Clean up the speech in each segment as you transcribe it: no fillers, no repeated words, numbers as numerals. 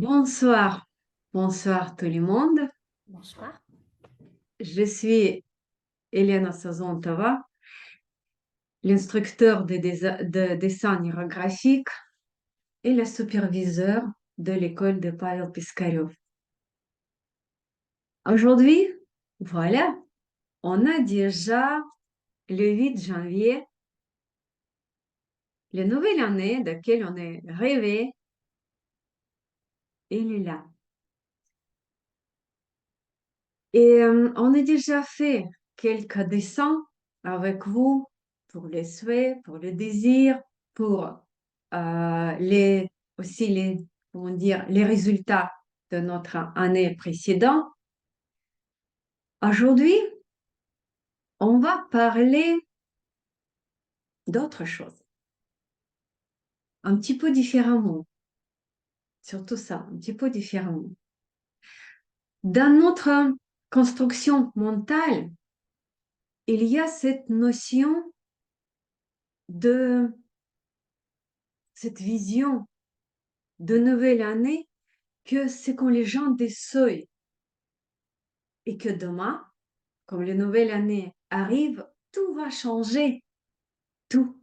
Bonsoir, bonsoir tout le monde. Bonsoir. Je suis Elena Sazontova, l'instructeur de dessin nérographique et la superviseure de l'école de Pavel Piskarev. Aujourd'hui, voilà, on a déjà le 8 janvier, la nouvelle année de laquelle on est rêvé, elle est là. Et on a déjà fait quelques dessins avec vous pour les souhaits, pour le désir, pour aussi comment dire, les résultats de notre année précédente. Aujourd'hui, on va parler d'autre chose, un petit peu différemment, surtout ça, un petit peu différemment. Dans notre construction mentale, il y a cette notion de cette vision de nouvelle année que c'est quand les gens décèdent et que demain, comme la nouvelle année arrive, tout va changer, tout.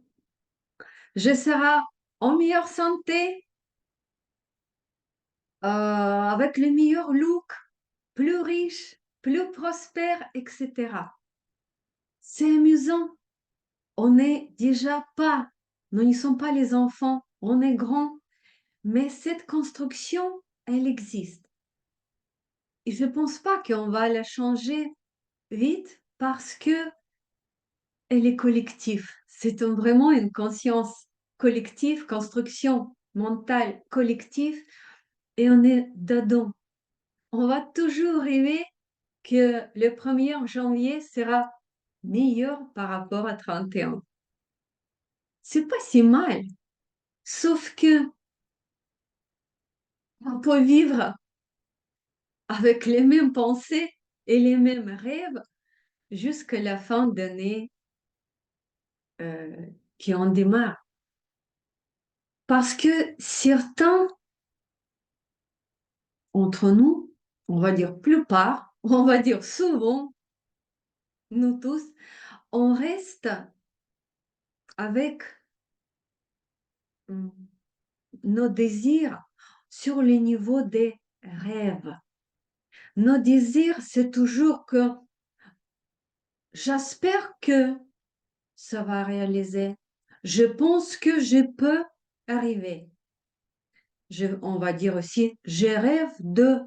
Je serai en meilleure santé, avec le meilleur look, plus riche, plus prospère, etc. C'est amusant. On n'est déjà pas, nous ne sommes pas les enfants, on est grands, mais cette construction, elle existe. Et je ne pense pas qu'on va la changer vite parce que elle est collective. C'est vraiment une conscience collective, construction mentale collective, et on est dedans. On va toujours rêver que le 1er janvier sera meilleur par rapport à 31. C'est pas si mal, sauf que on peut vivre avec les mêmes pensées et les mêmes rêves jusqu'à la fin d'année qui en démarre. Parce que certains entre nous, on va dire plupart, on va dire souvent, nous tous, on reste avec hum, nos désirs sur le niveau des rêves. Nos désirs, c'est toujours que j'espère que ça va réaliser. Je pense que je peux arriver. On va dire aussi, je rêve de.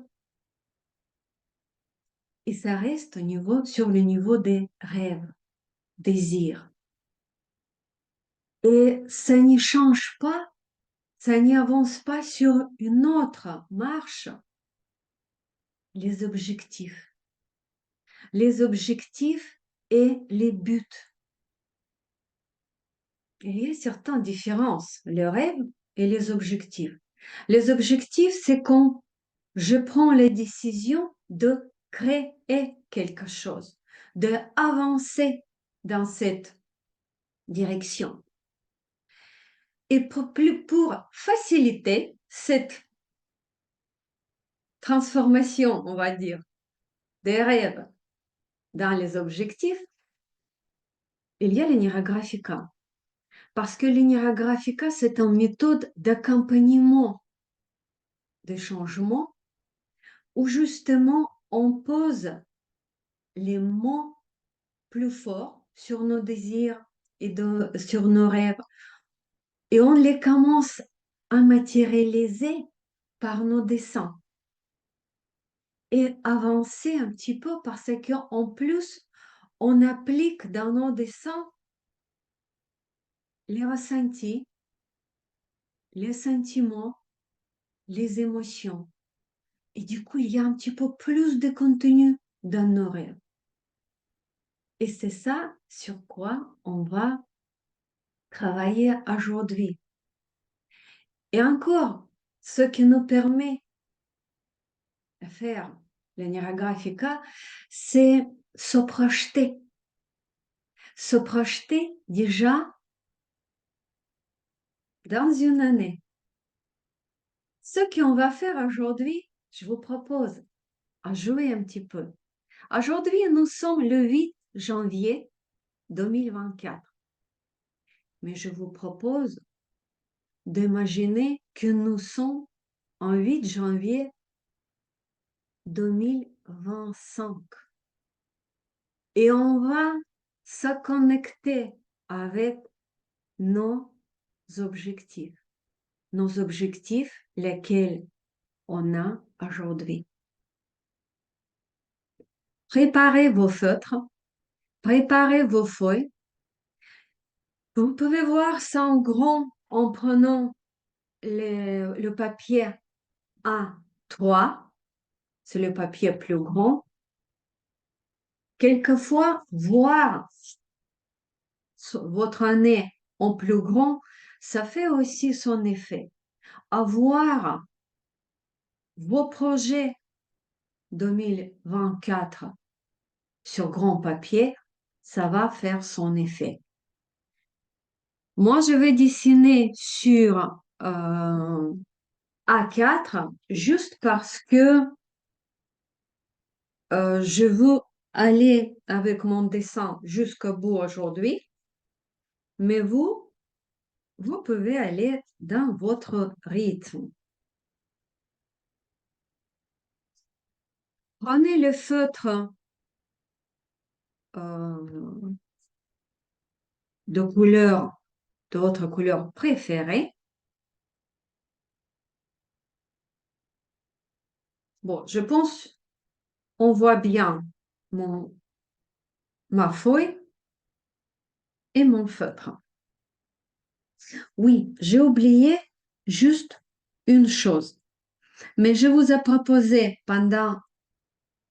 Et ça reste sur le niveau des rêves, désirs. Et ça n'y change pas, ça n'y avance pas sur une autre marche, les objectifs. Les objectifs et les buts. Il y a certaines différences, les rêves et les objectifs. Les objectifs, c'est quand je prends la décision de créer quelque chose, de avancer dans cette direction. Et pour faciliter cette transformation, on va dire, des rêves dans les objectifs, il y a l'Enneagraphica Graphica. Parce que l'Enneagraphica Graphica, c'est une méthode d'accompagnement des changements où justement on pose les mots plus forts sur nos désirs et sur nos rêves et on les commence à matérialiser par nos dessins et avancer un petit peu parce qu'en plus, on applique dans nos dessins les ressentis, les sentiments, les émotions. Et du coup, il y a un petit peu plus de contenu dans nos rêves. Et c'est ça sur quoi on va travailler aujourd'hui. Et encore, ce qui nous permet de faire l'Enneagraphica Graphica, c'est se projeter. Se projeter déjà dans une année. Ce qu'on va faire aujourd'hui, je vous propose à jouer un petit peu. Aujourd'hui, nous sommes le 8 janvier 2024, mais je vous propose d'imaginer que nous sommes en 8 janvier 2025 et on va se connecter avec nos objectifs. Nos objectifs, lesquels on a aujourd'hui. Préparez vos feutres, préparez vos feuilles. Vous pouvez voir ça en grand en prenant le papier A3, c'est le papier plus grand. Quelquefois, voir votre nez en plus grand, ça fait aussi son effet. Avoir vos projets 2024 sur grand papier, ça va faire son effet. Moi, je vais dessiner sur A4 juste parce que je veux aller avec mon dessin jusqu'au bout aujourd'hui, mais vous pouvez aller dans votre rythme. Prenez le feutre euh, de votre couleur préférée. Bon, je pense on voit bien ma feuille et mon feutre. Oui, j'ai oublié juste une chose, mais je vous ai proposé pendant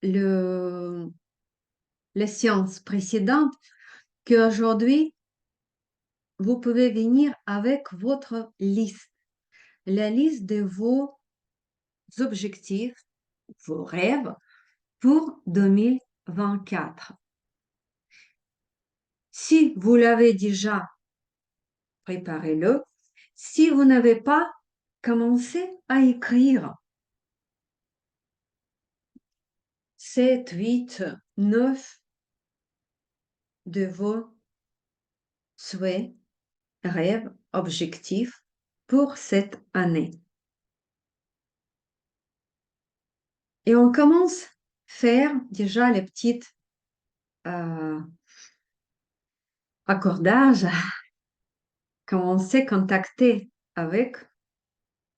les séances précédentes qu'aujourd'hui, vous pouvez venir avec votre liste, la liste de vos objectifs, vos rêves pour 2024. Si vous l'avez déjà, préparez-le. Si vous n'avez pas, commencez à écrire 7, 8, 9 de vos souhaits, rêves, objectifs pour cette année. Et on commence à faire déjà les petites accordages, commencer à contacter avec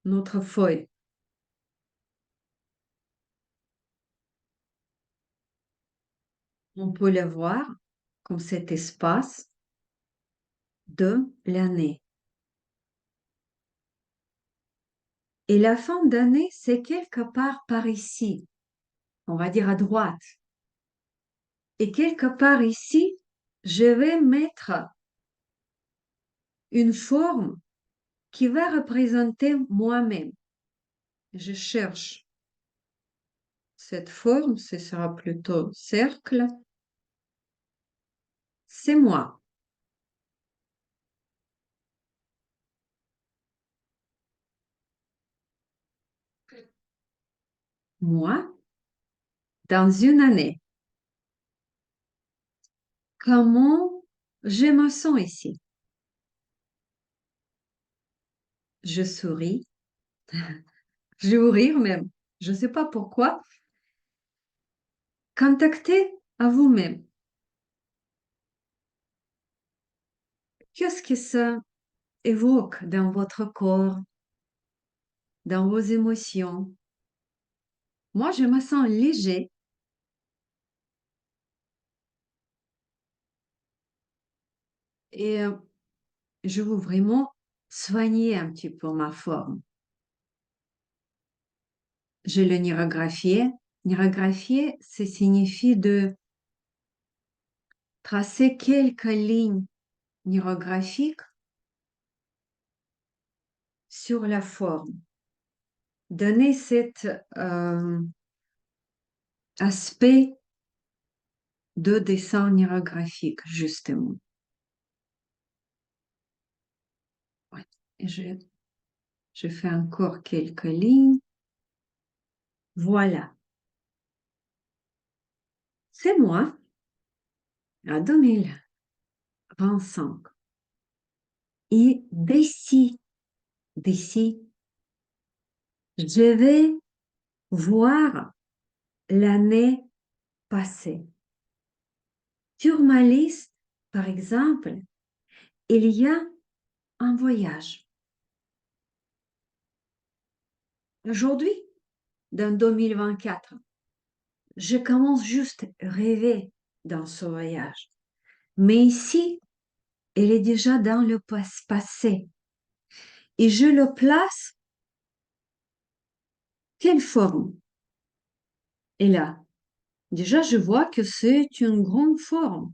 notre feuille. On peut le voir comme cet espace de l'année. Et la fin d'année, c'est quelque part par ici, on va dire à droite. Et quelque part ici, je vais mettre une forme qui va représenter moi-même. Je cherche cette forme, ce sera plutôt cercle. C'est moi. Moi, dans une année. Comment je me sens ici? Je souris, je vais rire même. Je ne sais pas pourquoi. Contactez à vous-même. Qu'est-ce que ça évoque dans votre corps, dans vos émotions? Moi, je me sens léger et je veux vraiment soigner un petit peu ma forme. Je le nirographié. Nirographier, ça signifie de tracer quelques lignes nirographiques sur la forme. Donner cet aspect de dessin nirographique, justement. Ouais. Et Je fais encore quelques lignes. Voilà. C'est moi, à 2025. Et d'ici, je vais voir l'année passée. Sur ma liste, par exemple, il y a un voyage. Aujourd'hui, dans 2024, je commence juste à rêver dans ce voyage. Mais ici, il est déjà dans le passé. Et je le place, quelle forme? Et là, déjà, je vois que c'est une grande forme.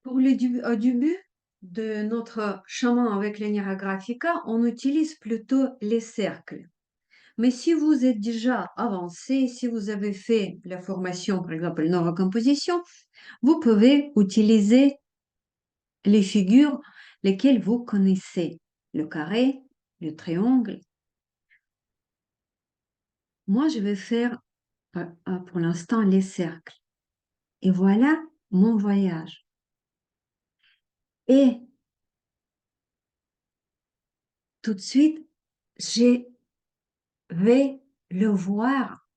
Pour le au début de notre chemin avec l'Enira Graphica, on utilise plutôt les cercles. Mais si vous êtes déjà avancé, si vous avez fait la formation, par exemple, neurocomposition, vous pouvez utiliser les figures lesquelles vous connaissez, le carré, le triangle. Moi, je vais faire pour l'instant les cercles. Et voilà mon voyage. Et tout de suite, je vais le voir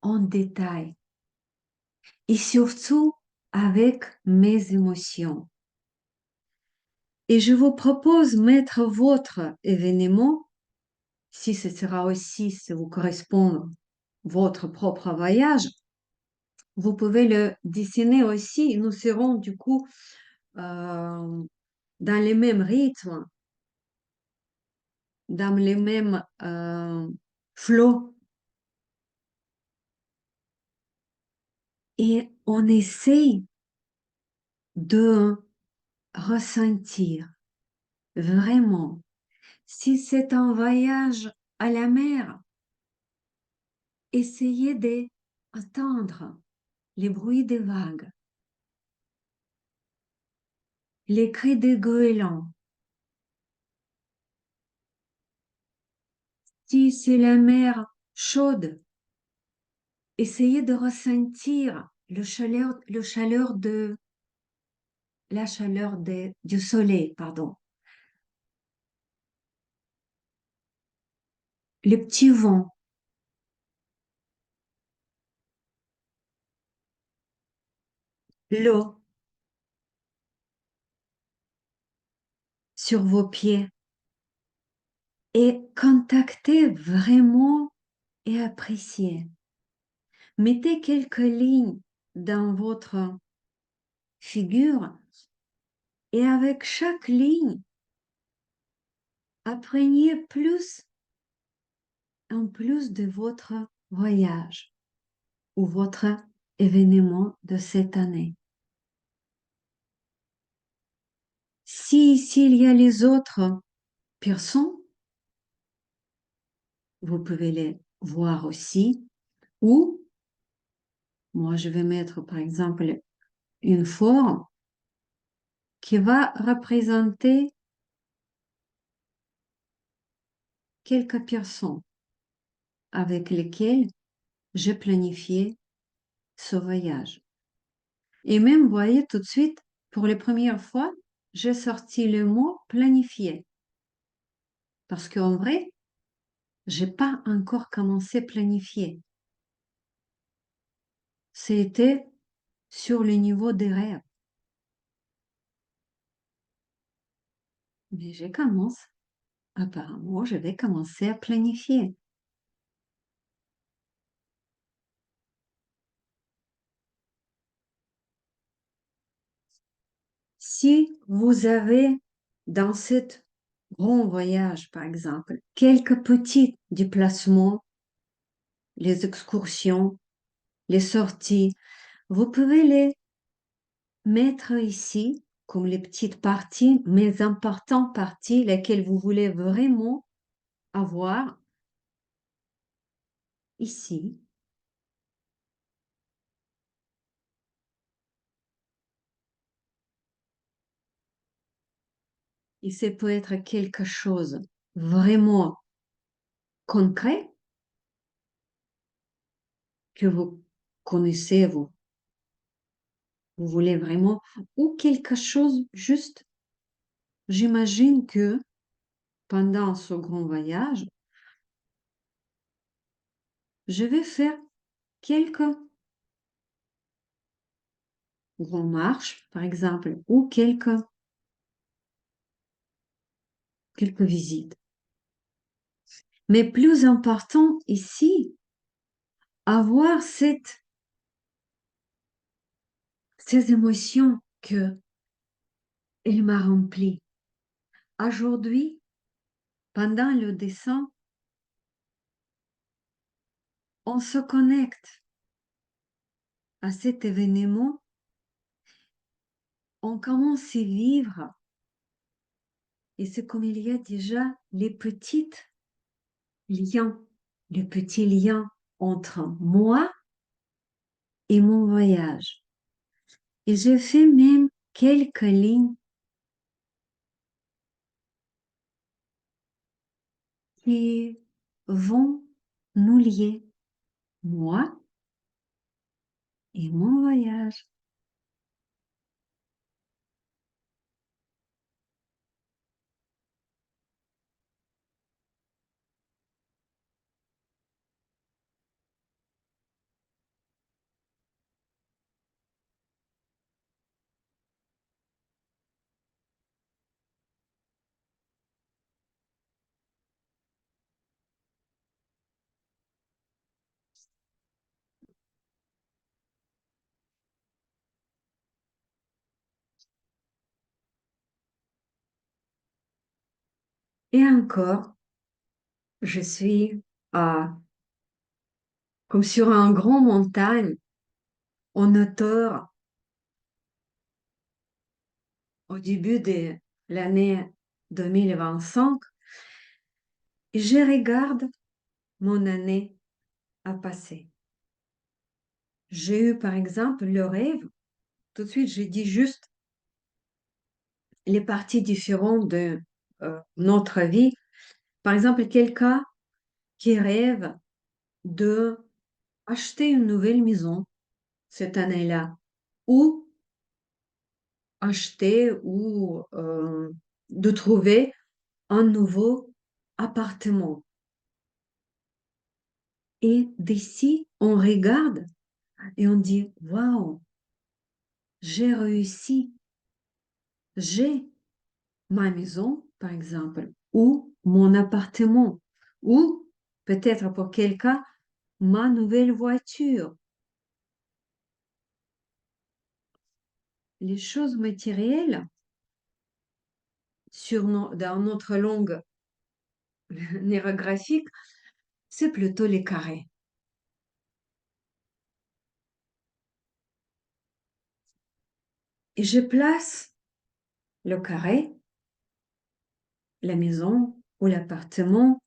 en détail et surtout avec mes émotions. Et je vous propose mettre votre événement, si ce sera aussi, si vous correspond votre propre voyage, vous pouvez le dessiner aussi. Nous serons du coup dans les mêmes rythmes, dans les mêmes flots. Et on essaye de ressentir vraiment si c'est un voyage à la mer, essayez d'entendre les bruits des vagues, les cris des goélands. Si c'est la mer chaude, essayez de ressentir la chaleur du soleil, pardon. Les petits vents, l'eau sur vos pieds et contactez vraiment et appréciez. Mettez quelques lignes dans votre figure et avec chaque ligne, apprenez plus en plus de votre voyage ou votre événement de cette année. S'il y a les autres personnes, vous pouvez les voir aussi. Ou, moi, je vais mettre par exemple une forme qui va représenter quelques personnes avec lesquelles j'ai planifié ce voyage. Et même, vous voyez, tout de suite, pour les premières fois, j'ai sorti le mot planifier. Parce qu'en vrai, j'ai pas encore commencé à planifier. C'était sur le niveau des rêves. Mais je commence, apparemment, je vais commencer à planifier. Si vous avez dans cet grand voyage, par exemple, quelques petits déplacements, les excursions, les sorties, vous pouvez les mettre ici comme les petites parties, mais importantes parties, lesquelles vous voulez vraiment avoir ici. Et ça peut être quelque chose vraiment concret que vous connaissez, vous voulez vraiment, ou quelque chose juste, j'imagine que pendant ce grand voyage, je vais faire quelques grandes marches, par exemple, ou quelques visites. Mais plus important ici, avoir ces émotions que il m'a rempli. Aujourd'hui, pendant le dessin, on se connecte à cet événement, on commence à vivre, et c'est comme il y a déjà les petits liens, les petits liens entre moi et mon voyage. Et j'ai fait même quelques lignes qui vont nous lier, moi et mon voyage. Et encore, je suis comme sur un grand montagne en hauteur au début de l'année 2025. Et je regarde mon année à passer. J'ai eu, par exemple, le rêve. Tout de suite, j'ai dit juste les parties différentes de notre vie. Par exemple, quelqu'un qui rêve de acheter une nouvelle maison cette année-là, ou acheter ou de trouver un nouveau appartement. Et d'ici, on regarde et on dit, waouh, j'ai réussi, j'ai ma maison, par exemple, ou mon appartement, ou peut-être pour quelqu'un, ma nouvelle voiture. Les choses matérielles dans notre langue nérographique, c'est plutôt les carrés. Et je place le carré, la maison ou l'appartement,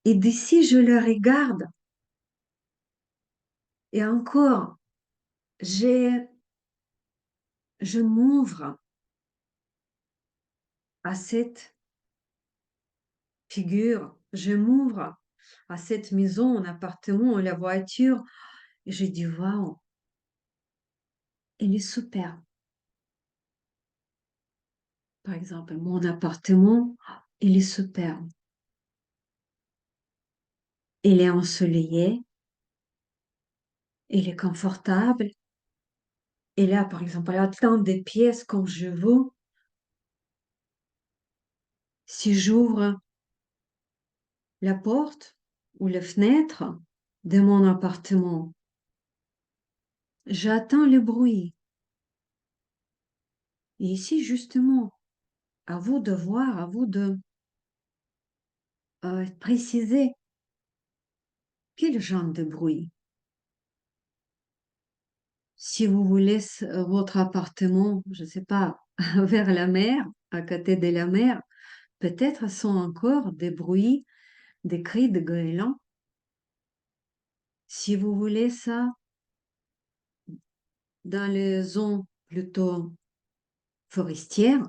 et d'ici je le regarde. Et encore, je m'ouvre à cette figure, je m'ouvre à cette maison, un appartement, la voiture, et je dis, waouh, elle est super. Par exemple, mon appartement, il est super. Il est ensoleillé, il est confortable. Et là, par exemple, il y a tant de pièces comme je veux. Si j'ouvre la porte ou la fenêtre de mon appartement, j'attends le bruit. Et ici, justement, à vous de voir, à vous de préciser quel genre de bruit. Si vous voulez votre appartement, je ne sais pas, vers la mer, à côté de la mer, peut-être sont encore des bruits, des cris de goélands. Si vous voulez ça dans les zones plutôt forestières,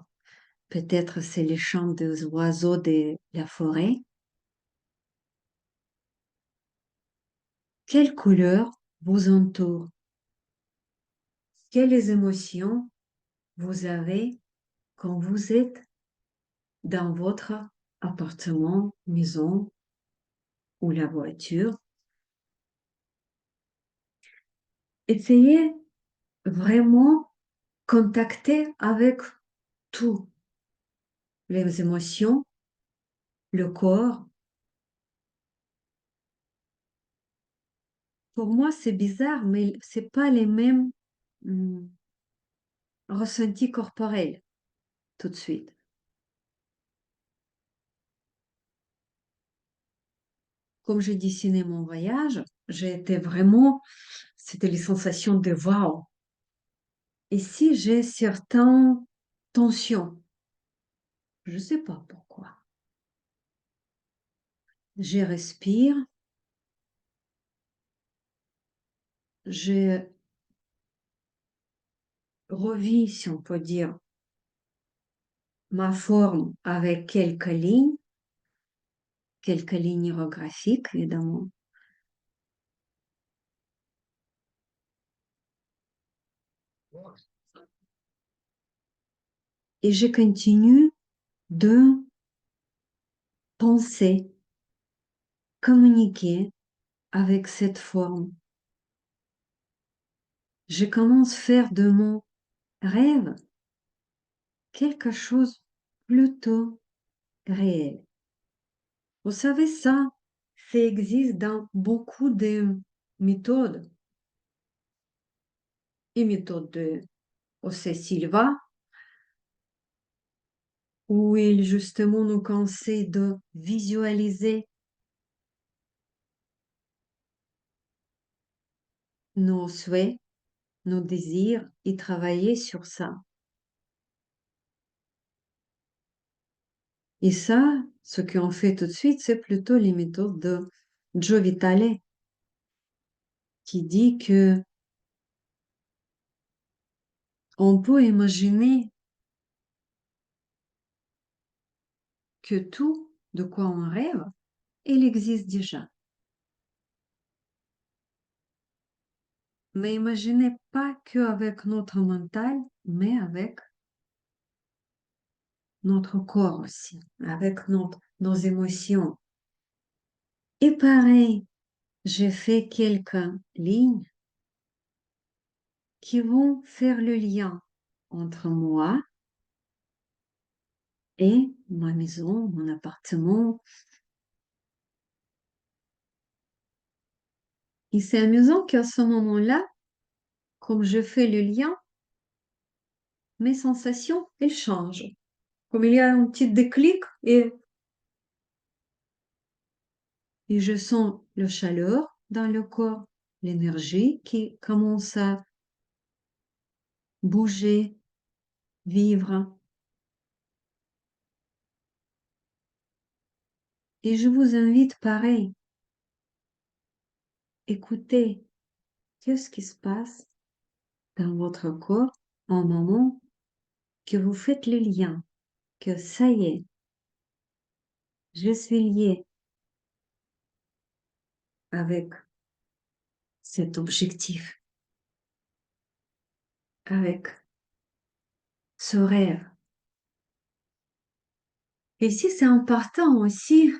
Peut-être c'est les chants des oiseaux de la forêt. Quelle couleur vous entoure? Quelles émotions vous avez quand vous êtes dans votre appartement, maison ou la voiture? Essayez vraiment contacter avec tout, les émotions, le corps. Pour moi, c'est bizarre, mais c'est pas les mêmes ressentis corporels tout de suite. Comme j'ai dessiné mon voyage, j'ai été vraiment, c'était les sensations de waouh. Et si j'ai certaines tensions, je ne sais pas pourquoi, je respire, je revis, si on peut dire, ma forme avec quelques lignes hiérographiques, évidemment. Et je continue de penser, communiquer avec cette forme. Je commence à faire de mon rêve quelque chose plutôt réel. Vous savez ça, ça existe dans beaucoup de méthodes. Et méthode de José Silva, où il justement nous conseille de visualiser nos souhaits, nos désirs et travailler sur ça. Et ça, ce qu'on fait tout de suite, c'est plutôt les méthodes de Joe Vitale, qui dit que on peut imaginer que tout de quoi on rêve, il existe déjà. Mais imaginez pas qu'avec notre mental, mais avec notre corps aussi, avec nos émotions. Et pareil, j'ai fait quelques lignes qui vont faire le lien entre moi et ma maison, mon appartement. Et c'est amusant qu'à ce moment-là, comme je fais le lien, mes sensations, elles changent. Comme il y a un petit déclic et je sens la chaleur dans le corps, l'énergie qui commence à bouger, vivre. Et je vous invite pareil, écoutez, qu'est-ce qui se passe dans votre corps en moment que vous faites le lien, que ça y est, je suis lié avec cet objectif, avec ce rêve. Et si c'est important aussi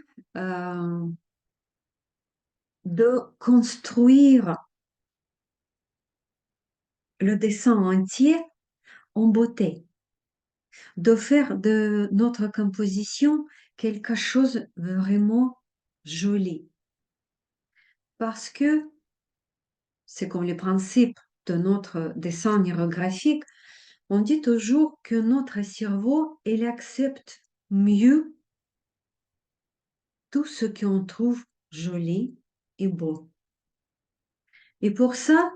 de construire le dessin entier en beauté, de faire de notre composition quelque chose vraiment joli. Parce que c'est comme le principe de notre dessin hiérographique, on dit toujours que notre cerveau, il accepte mieux tout ce qu'on trouve joli et beau. Et pour ça,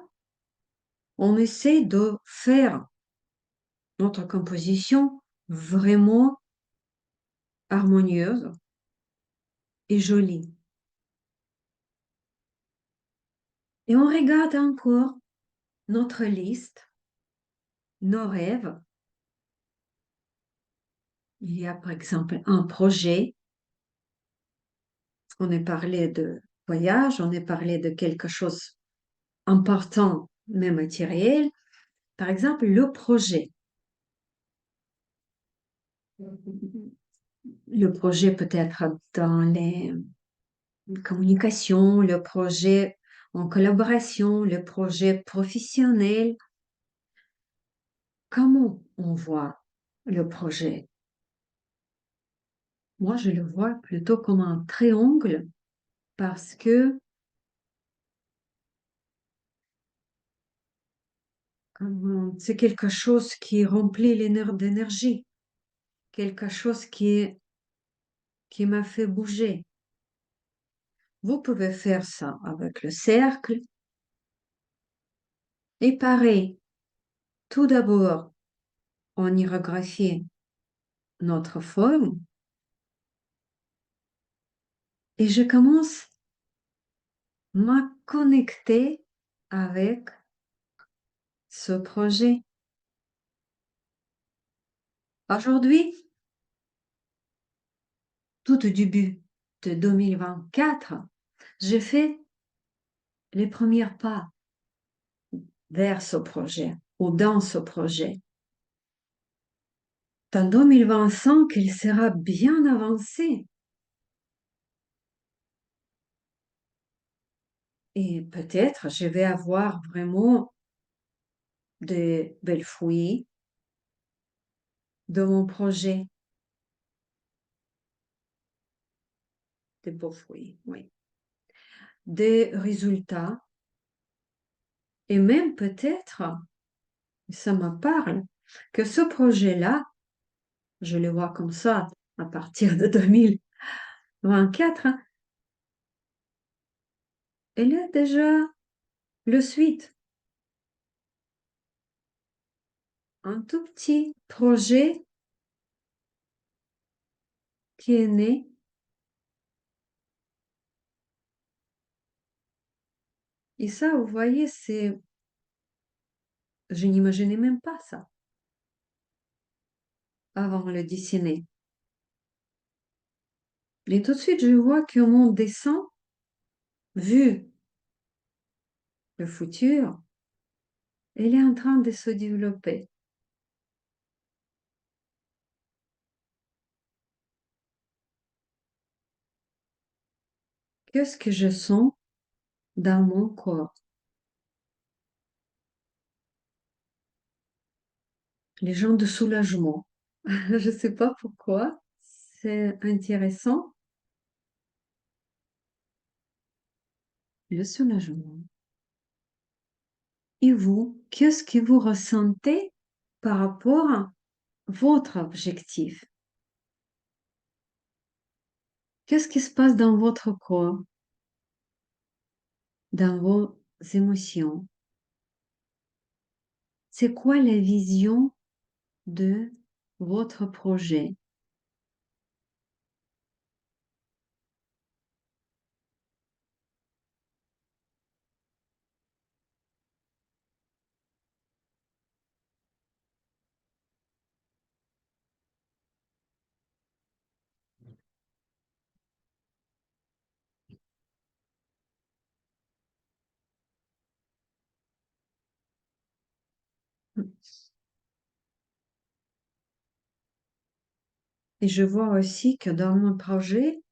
on essaie de faire notre composition vraiment harmonieuse et jolie. Et on regarde encore notre liste, nos rêves, Il y a par exemple un projet, on a parlé de voyage, on a parlé de quelque chose important mais matériel. Par exemple, le projet. Le projet peut être dans les communications, le projet en collaboration, le projet professionnel. Comment on voit le projet? Moi, je le vois plutôt comme un triangle parce que c'est quelque chose qui remplit d'énergie, quelque chose qui m'a fait bouger. Vous pouvez faire ça avec le cercle. Et pareil, tout d'abord, on hiérographie notre forme et je commence à connecter avec ce projet. Aujourd'hui, tout au début de 2024, j'ai fait les premiers pas vers ce projet ou dans ce projet. Dans 2025, il sera bien avancé et peut-être je vais avoir vraiment de belles fruits de mon projet, de beaux fruits, oui, des résultats et même peut-être, ça me parle, que ce projet-là, je le vois comme ça à partir de 2024, hein, il y a déjà le suite, un tout petit projet qui est né. Et ça, vous voyez, je n'imaginais même pas ça avant de le dessiner. Et tout de suite, je vois que mon dessin, vu le futur, il est en train de se développer. Qu'est-ce que je sens dans mon corps? Les gens de soulagement. Je ne sais pas pourquoi. C'est intéressant. Le soulagement. Et vous, qu'est-ce que vous ressentez par rapport à votre objectif? Qu'est-ce qui se passe dans votre corps, dans vos émotions? C'est quoi la vision de votre projet? Et je vois aussi que dans mon projet,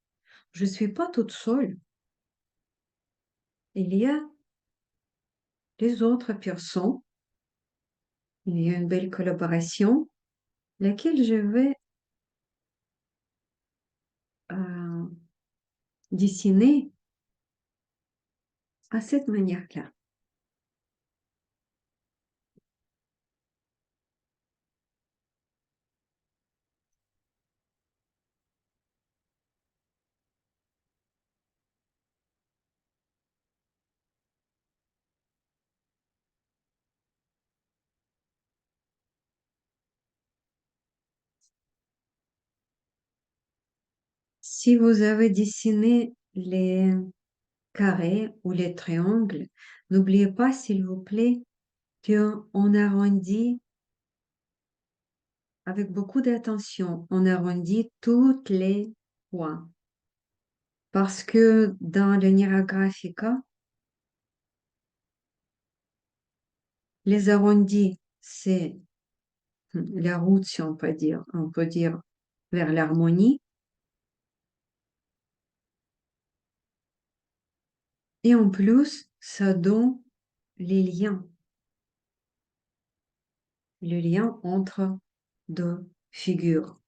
je ne suis pas toute seule. Il y a les autres personnes, il y a une belle collaboration, laquelle je vais euh, dessiner à cette manière-là. Si vous avez dessiné les carrés ou les triangles, n'oubliez pas, s'il vous plaît, qu'on arrondit avec beaucoup d'attention. On arrondit tous les points. Parce que dans le Nira Graphica, les arrondis, c'est la route, si on peut dire vers l'harmonie. Et en plus, ça donne les liens, le lien entre deux figures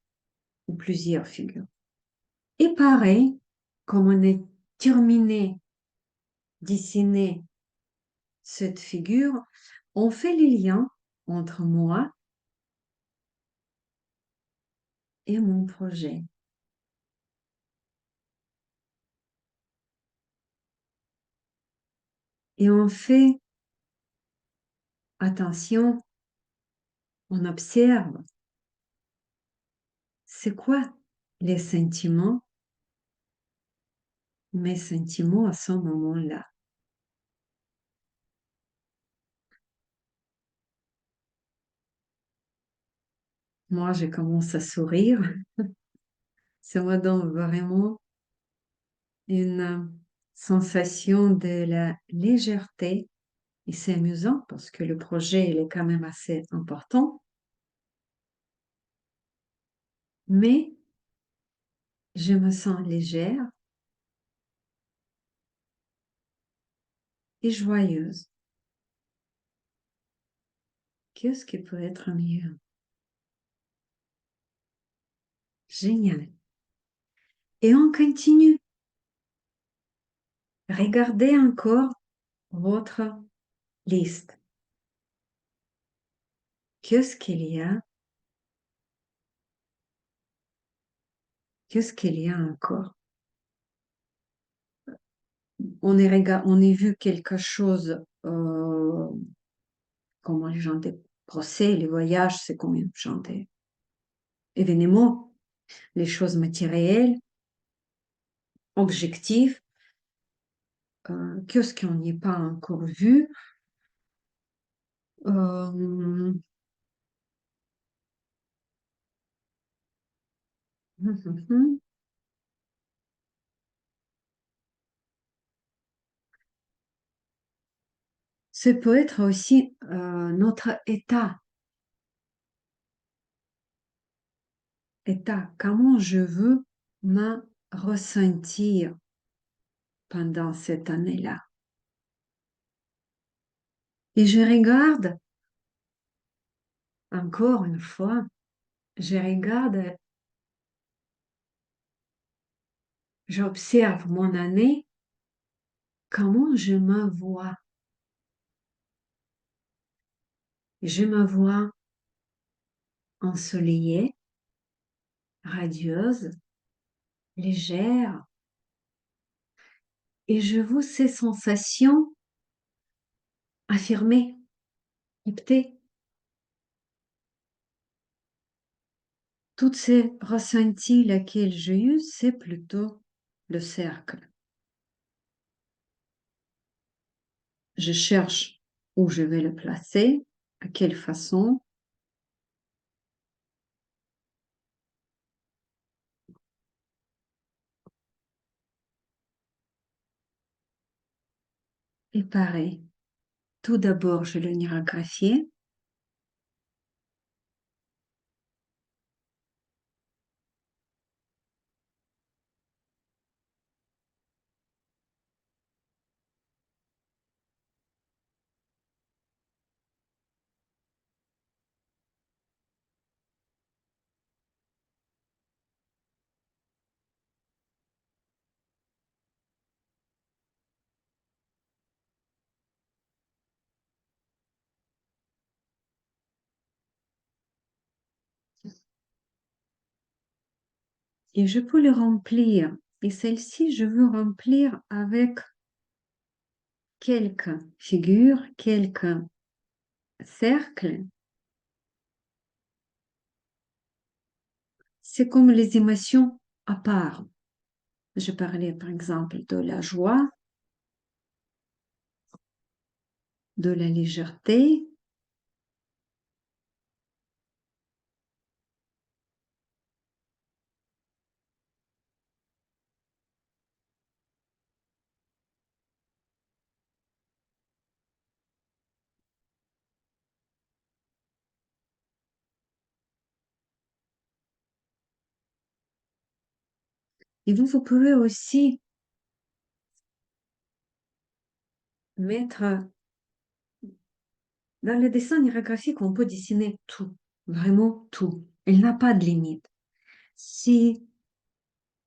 ou plusieurs figures. Et pareil, comme on est terminé dessiner cette figure, on fait les liens entre moi et mon projet. Et on fait attention, on observe, c'est quoi les sentiments, mes sentiments à ce moment-là. Moi, je commence à sourire. Ça me donne vraiment une sensation de la légèreté. Et c'est amusant parce que le projet, il est quand même assez important. Mais je me sens légère et joyeuse. Qu'est-ce qui peut être mieux? Génial. Et on continue. Regardez encore votre liste. Qu'est-ce qu'il y a? Qu'est-ce qu'il y a encore? On a vu quelque chose, comment les gens des procès, les voyages, c'est comme un genre d'événements, les choses matérielles, objectives. Qu'est-ce qu'on n'y a pas encore vu? Euh, Ce peut être aussi notre état, comment je veux me ressentir pendant cette année-là. Et je regarde, encore une fois, je regarde, j'observe mon année, comment je me vois. Je me vois ensoleillée, radieuse, légère, et je vois ces sensations affirmées, captées. Toutes ces ressentis lesquels j'ai eu, c'est plutôt le cercle. Je cherche où je vais le placer, à quelle façon. Et pareil, tout d'abord, je le graphier. Et je peux le remplir. Et celle-ci, je veux remplir avec quelques figures, quelques cercles. C'est comme les émotions à part. Je parlais par exemple de la joie, de la légèreté, Et vous pouvez aussi mettre dans le dessin graphique, on peut dessiner tout, vraiment tout. Il n'a pas de limite. Si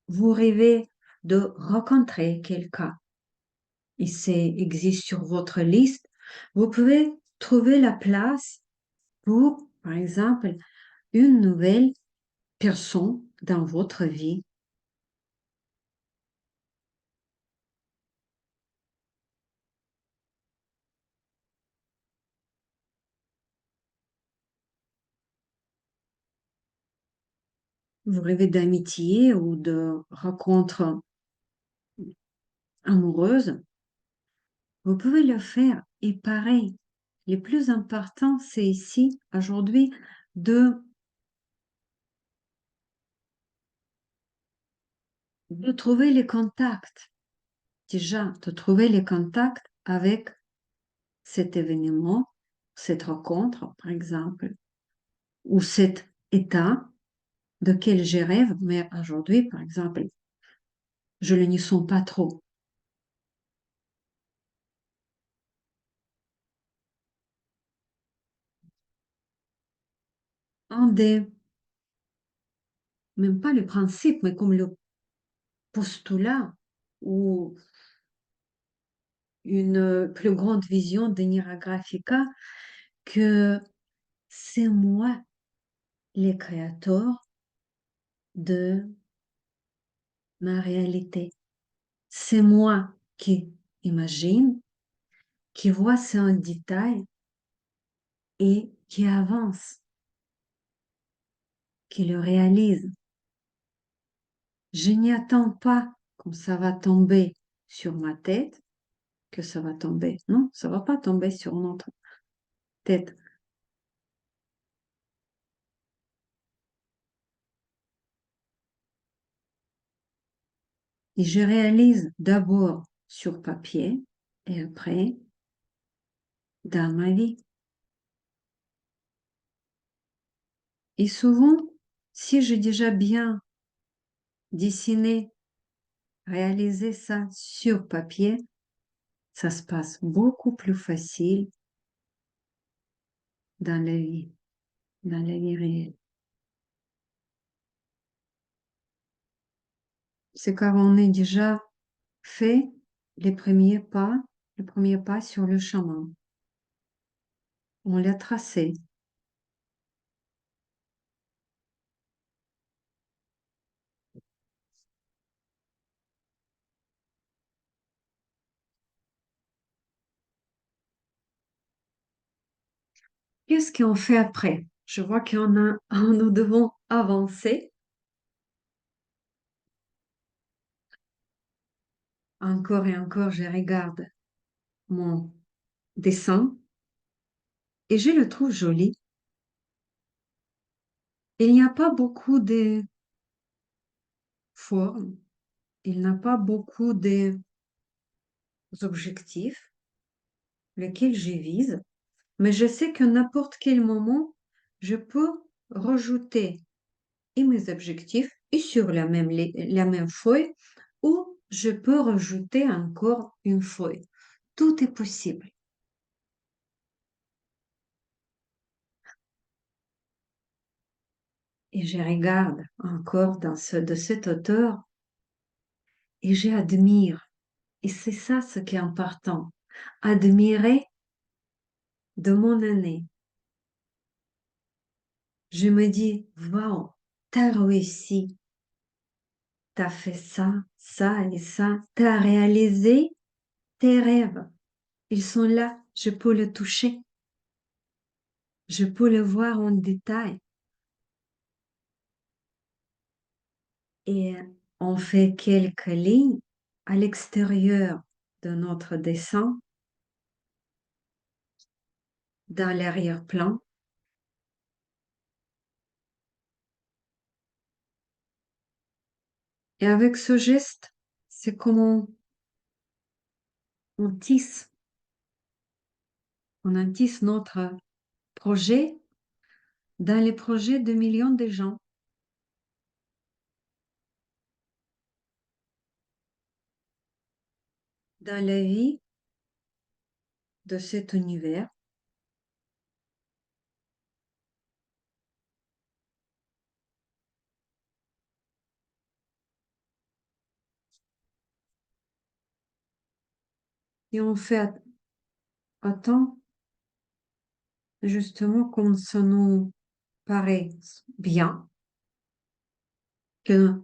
vous rêvez de rencontrer quelqu'un et c'est existe sur votre liste, vous pouvez trouver la place pour, par exemple, une nouvelle personne dans votre vie. Vous rêvez d'amitié ou de rencontre amoureuse, vous pouvez le faire. Et pareil, le plus important, c'est ici, aujourd'hui, de, de trouver les contacts. Déjà, de trouver les contacts avec cet événement, cette rencontre, par exemple, ou cet état de quel je rêve, mais aujourd'hui, par exemple, je ne n'y sens pas trop. Un des, même pas le principe, mais comme le postulat ou une plus grande vision de Nira Graphica, que c'est moi le créateur de ma réalité. C'est moi qui imagine, qui voit ça en détail et qui avance, qui le réalise. Je n'y attends pas quand ça va tomber sur ma tête, que ça va tomber. Non, ça va pas tomber sur notre tête. Et je réalise d'abord sur papier et après dans ma vie. Et souvent, si j'ai déjà bien dessiné, réalisé ça sur papier, ça se passe beaucoup plus facile dans la vie réelle. C'est car on est déjà fait les premiers pas sur le chemin. On l'a tracé. Qu'est-ce qu'on fait après? Je vois qu'on a, nous devons avancer. Encore et encore, je regarde mon dessin et je le trouve joli. Il n'y a pas beaucoup de formes, il n'a pas beaucoup d'objectifs lesquels je vise, mais je sais qu'à n'importe quel moment, je peux rajouter et mes objectifs et sur la même feuille ou je peux rajouter encore une feuille. Tout est possible. Et je regarde encore de cet auteur et j'admire. Et c'est ça ce qui est important. Admirer de mon année. Je me dis, waouh, t'as réussi, t'as fait ça, ça et ça, t'as réalisé tes rêves. Ils sont là, je peux le toucher, je peux le voir en détail. Et on fait quelques lignes à l'extérieur de notre dessin, dans l'arrière-plan. Et avec ce geste, c'est comme on tisse, on tisse notre projet dans les projets de millions de gens. dans la vie de cet univers. Et on fait autant, justement, comme ça nous paraît bien, que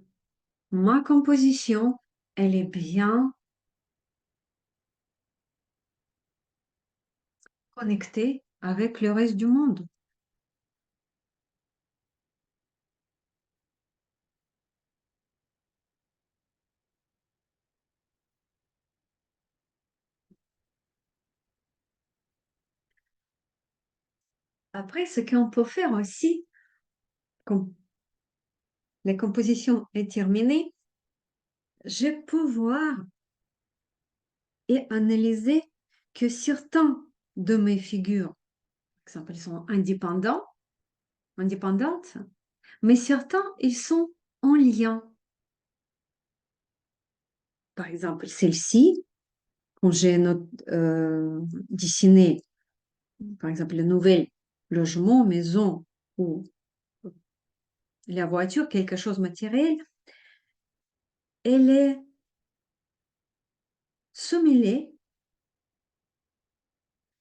ma composition, elle est bien connectée avec le reste du monde. Après, ce qu'on peut faire aussi, quand la composition est terminée, je peux voir et analyser que certains de mes figures, par exemple, ils sont indépendantes, mais certains, ils sont en lien. Par exemple, celle-ci, quand j'ai dessiné, par exemple, le nouvel logement, maison ou la voiture, quelque chose de matériel, elle est semêlée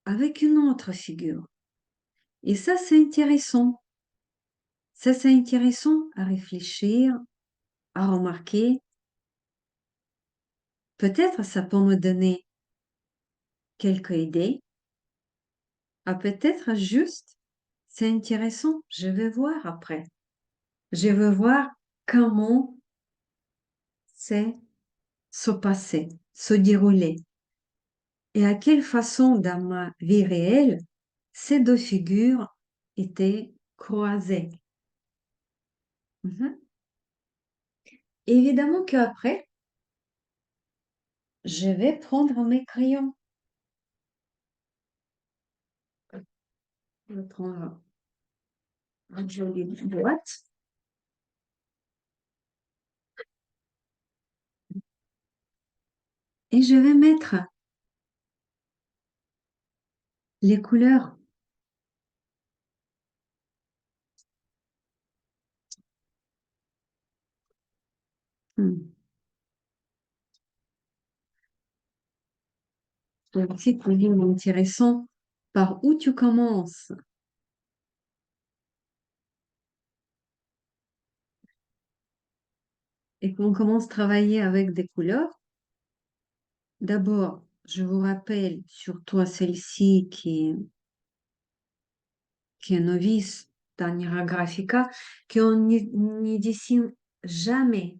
avec une autre figure. Et ça, c'est intéressant. Ça, c'est intéressant à réfléchir, à remarquer. Peut-être ça peut me donner quelques idées. Ah, peut-être juste, c'est intéressant. Je vais voir après. Je vais voir comment c'est se passer, se dérouler et à quelle façon dans ma vie réelle ces deux figures étaient croisées. Mhm. Évidemment qu'après, je vais prendre mes crayons. Je vais prendre une jolie boîte et je vais mettre les couleurs. Hmm. C'est aussi toujours intéressant par où tu commences. Et qu'on commence à travailler avec des couleurs, d'abord, je vous rappelle, surtout à celle-ci qui est novice dans Nira Graphica, qu'on n'y dessine jamais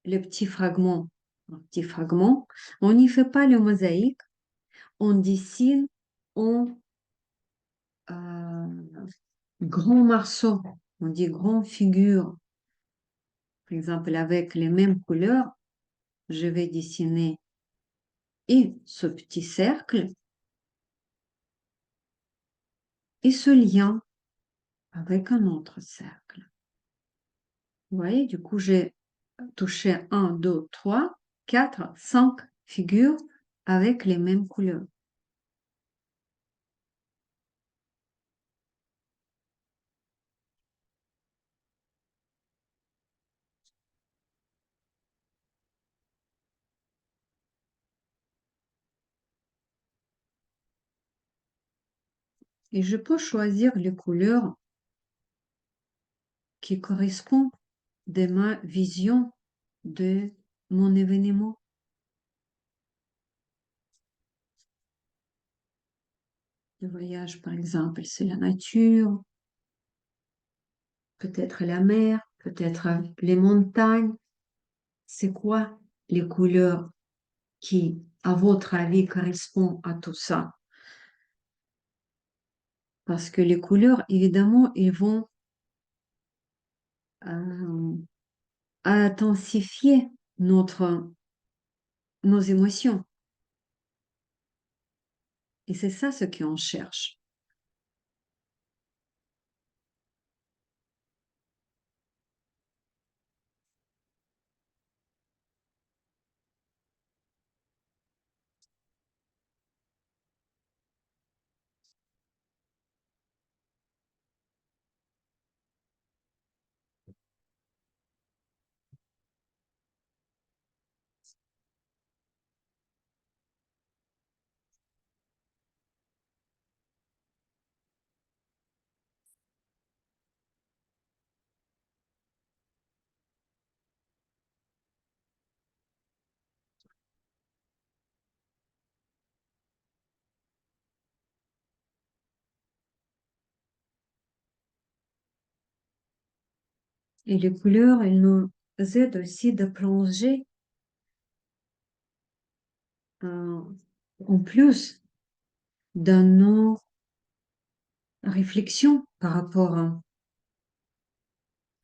le petit fragment. Un petit fragment. On n'y fait pas le mosaïque, on dessine en grand morceau, on dit grand figure. Par exemple, avec les mêmes couleurs, je vais dessiner et ce petit cercle et ce lien avec un autre cercle. Vous voyez, du coup, j'ai touché 1, 2, 3, 4, 5 figures avec les mêmes couleurs. Et je peux choisir les couleurs qui correspondent de ma vision de mon événement. Le voyage, par exemple, c'est la nature, peut-être la mer, peut-être les montagnes. C'est quoi les couleurs qui, à votre avis, correspondent à tout ça? Parce que les couleurs, évidemment, ils vont euh, intensifier nos émotions. Et c'est ça ce qu'on cherche. Et les couleurs, elles nous aident aussi de plonger euh, en plus dans nos réflexions par rapport à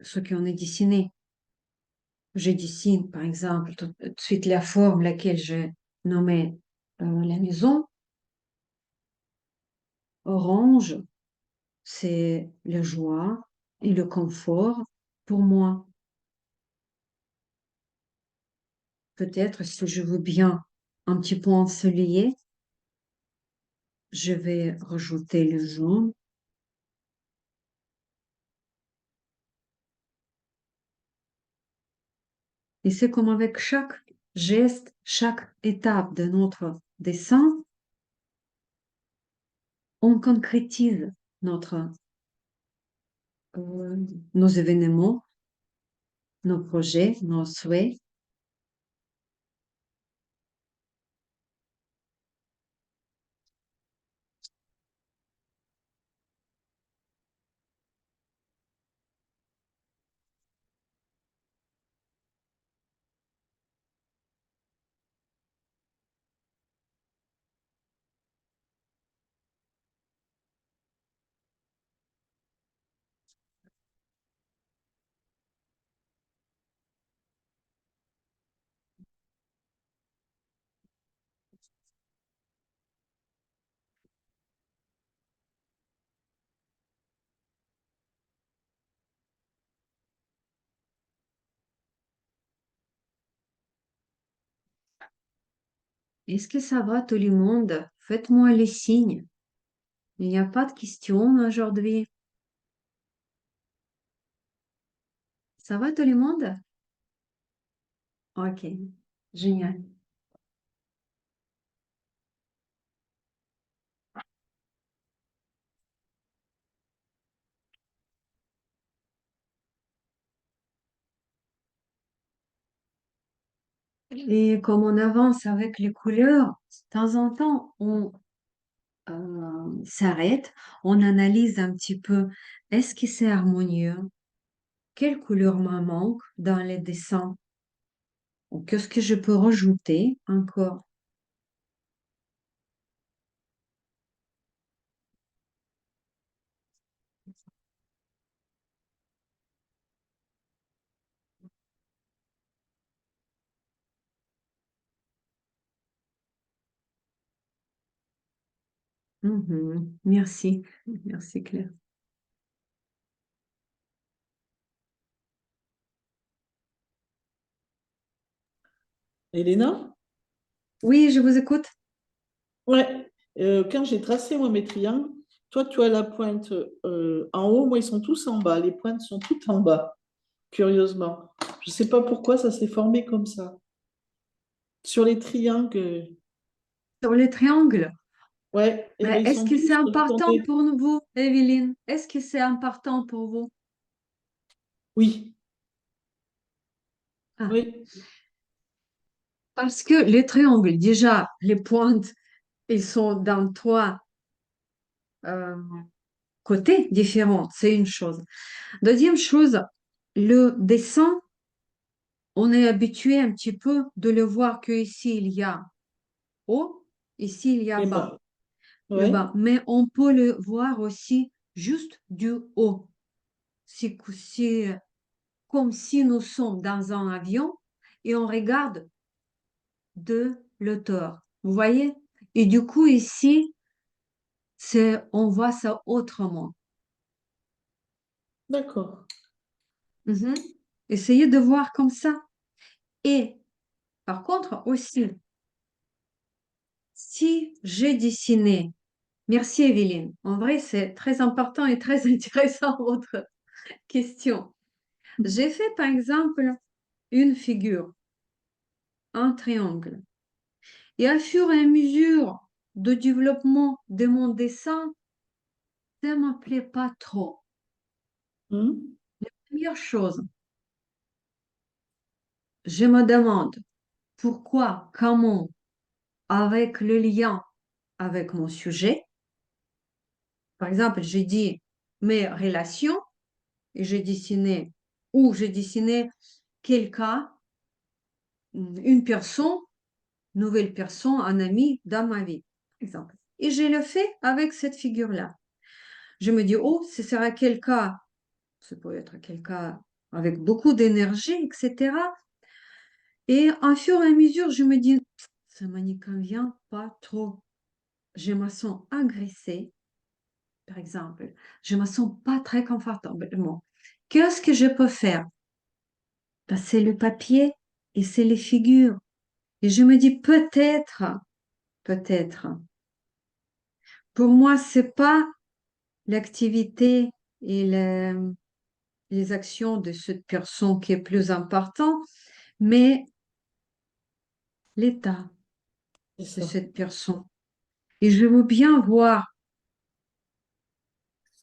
ce qu'on a dessiné. Je dessine, par exemple, tout de suite la forme laquelle je nommais la maison. Orange, c'est la joie et le confort pour moi. Peut-être si je veux bien un petit peu ensoleillé, je vais rajouter le jaune. Et c'est comme avec chaque geste, chaque étape de notre dessin, on concrétise notre, euh, nos événements, nos projets, nos souhaits. Est-ce que ça va tout le monde? Faites-moi les signes. Il n'y a pas de questions aujourd'hui. Ça va tout le monde? Ok, génial. Et comme on avance avec les couleurs, de temps en temps, on s'arrête, on analyse un petit peu, est-ce que c'est harmonieux? Quelle couleur me manque dans les dessins? Ou qu'est-ce que je peux rajouter encore? Mhm. Merci, merci Claire. Elena? Oui, je vous écoute. Ouais. Quand j'ai tracé moi mes triangles, toi tu as la pointe en haut, moi ils sont tous en bas. Les pointes sont toutes en bas, curieusement. Je ne sais pas pourquoi ça s'est formé comme ça. Sur les triangles, Sur les triangles, ouais, et ben mais ils est-ce sont que c'est tous important tournés. pour vous, Evelyne? Est-ce que c'est important pour vous? Oui, Ah, oui, parce que les triangles, déjà, les pointes, ils sont dans trois euh, côtés différents, c'est une chose. Deuxième chose, le dessin, on est habitué un petit peu de le voir que ici il y a haut, ici il y a et bas, bas. le Ouais, bas, mais on peut le voir aussi juste du haut. C'est comme si nous sommes dans un avion et on regarde de l'auteur. Vous voyez? Et du coup, ici, on voit ça autrement. d'accord. Mhm. Essayez de voir comme ça. Et par contre, aussi, si j'ai dessiné, merci Evelyne, en vrai, c'est très important et très intéressant votre question. J'ai fait par exemple une figure, un triangle. Et à fur et à mesure de développement de mon dessin, ça ne me plaît pas trop. Hmm. Première chose, je me demande pourquoi, comment, avec le lien avec mon sujet. Par exemple, j'ai dit mes relations et j'ai dessiné où j'ai dessiné quelqu'un, une personne, nouvelle personne, un ami dans ma vie, par exemple. Et je le fais avec cette figure-là. Je me dis, oh, ce sera quelqu'un, ça peut être quelqu'un avec beaucoup d'énergie, etc. Et en fur et à mesure, je me dis, ça ne me convient pas trop. Je me sens agressée, par exemple. Je me sens pas très confortablement. Qu'est-ce que je peux faire? Ben, c'est le papier et c'est les figures. Et je me dis peut-être. Pour moi, c'est pas l'activité et les actions de cette personne qui est plus important, mais l'état C'est de ça. cette personne. Et je veux bien voir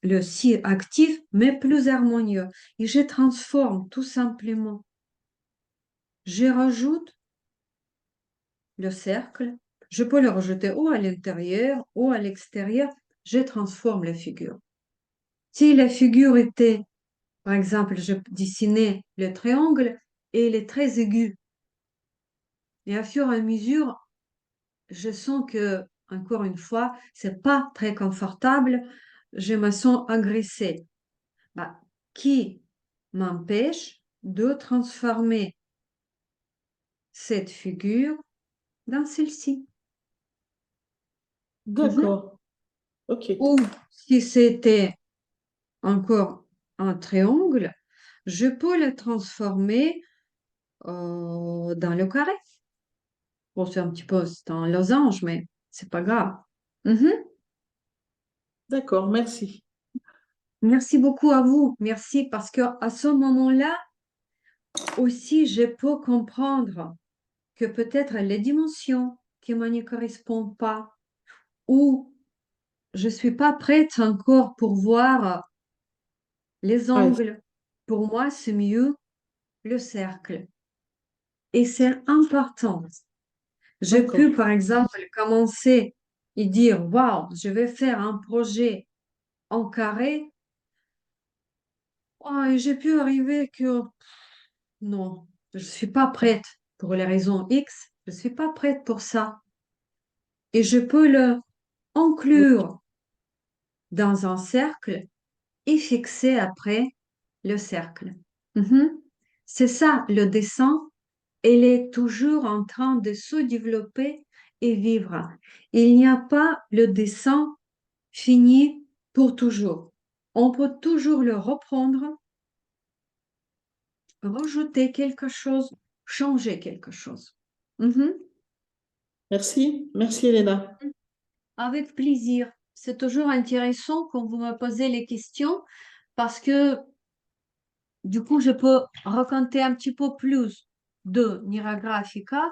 le si actif, mais plus harmonieux. Et je transforme tout simplement. Je rajoute le cercle. Je peux le rajouter ou à l'intérieur ou à l'extérieur. Je transforme la figure. Si la figure était, par exemple, je dessinais le triangle et il est très aigu. Et à fur et à mesure, je sens que, encore une fois, c'est pas très confortable. Je me sens agressée. Bah, qui m'empêche de transformer cette figure dans celle-ci? Mhm. D'accord. Ok. Ou si c'était encore un triangle, je peux le transformer dans le carré. Bon, c'est un petit peu, c'est un losange, mais c'est pas grave. Mhm. D'accord, merci. Merci beaucoup à vous. Merci parce que à ce moment-là aussi, je peux comprendre que peut-être les dimensions qui ne me correspondent pas ou je suis pas prête encore pour voir les Ouais, angles. Pour moi, c'est mieux le cercle. Et c'est important. J'ai pu, d'accord. par exemple, commencer et dire, waouh, je vais faire un projet en carré. Oh, et j'ai pu arriver que non, je ne suis pas prête pour les raisons X. Je ne suis pas prête pour ça. Et je peux le inclure dans un cercle et fixer après le cercle. Mhm. C'est ça, le dessin, il est toujours en train de se développer et vivre. Il n'y a pas le dessin fini pour toujours. On peut toujours le reprendre, rajouter quelque chose, changer quelque chose. Mhm. Merci. Merci, Elena. Avec plaisir. C'est toujours intéressant quand vous me posez les questions parce que du coup, je peux raconter un petit peu plus de Nira Graphica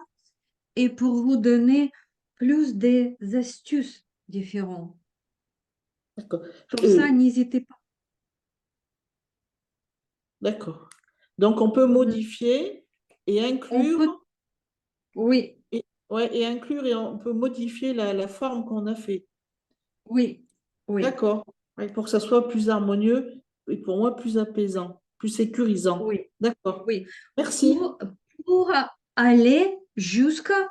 et pour vous donner plus des astuces différentes. D'accord. Pour ça, Euh, n'hésitez pas. d'accord. Donc, on peut Mhm. modifier et On peut, inclure, oui, et, ouais, et inclure et on peut modifier la forme qu'on a fait. oui, oui, D'accord. Ouais, pour que ça soit plus harmonieux et pour moi plus apaisant, plus sécurisant. oui, D'accord. oui. Merci. Pour, pour aller jusqu'à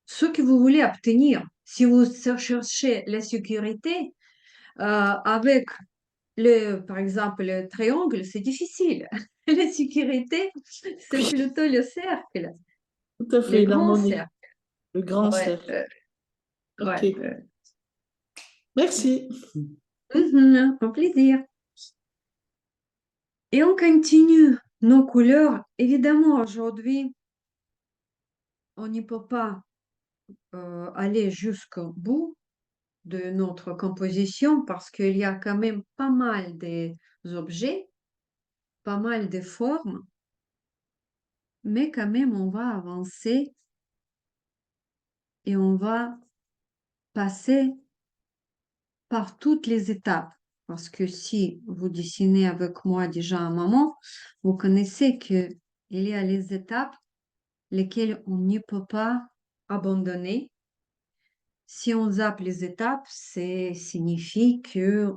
ce que vous voulez obtenir. Si vous cherchez la sécurité, avec par exemple, le triangle, c'est difficile. La sécurité, c'est Oui, plutôt le cercle, tout à le fait, grand l'harmonie, cercle. le grand Ouais, cercle. ouais. OK. Merci. Un plaisir. Et on continue nos couleurs. Évidemment, aujourd'hui, on n'y peut pas aller jusqu'au bout de notre composition parce qu'il y a quand même pas mal d'objets, pas mal de formes, mais quand même, on va avancer et on va passer par toutes les étapes. Parce que si vous dessinez avec moi déjà un moment, vous connaissez que il y a les étapes lesquelles on ne peut pas abandonner. Si on zappe les étapes, ça signifie que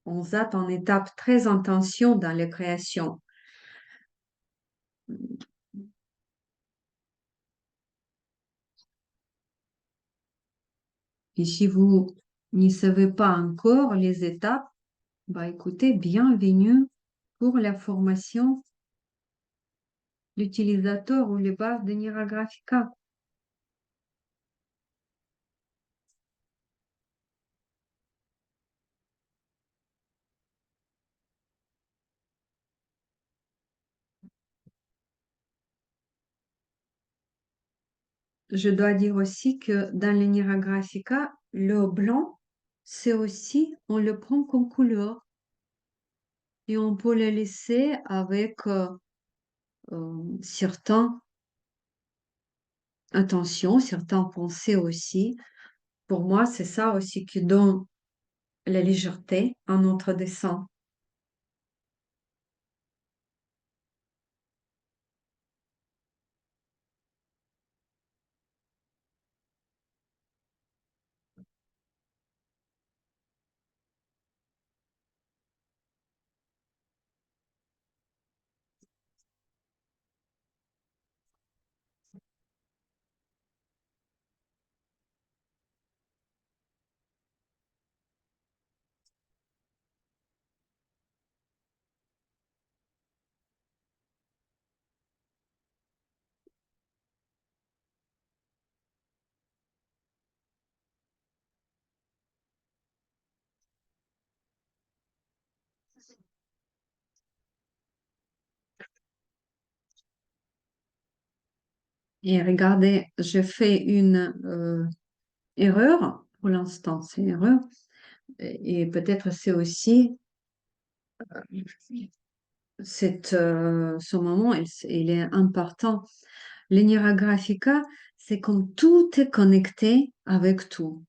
on zappe en étape très intention dans la création. Et si vous n'y savez pas encore les étapes, bah écoutez, bienvenue pour la formation l'utilisateur ou les bases de Nira Graphica. Je dois dire aussi que dans le Nira Graphica, le blanc, c'est aussi, on le prend comme couleur et on peut le laisser avec certains intentions, certaines pensées aussi. Pour moi, c'est ça aussi qui donne la légèreté à notre dessin. Et regardez, j'ai fait une erreur pour l'instant, c'est une erreur. Et peut-être c'est aussi ce moment, il est important. L'Enira Graphica, c'est comme tout est connecté avec tout.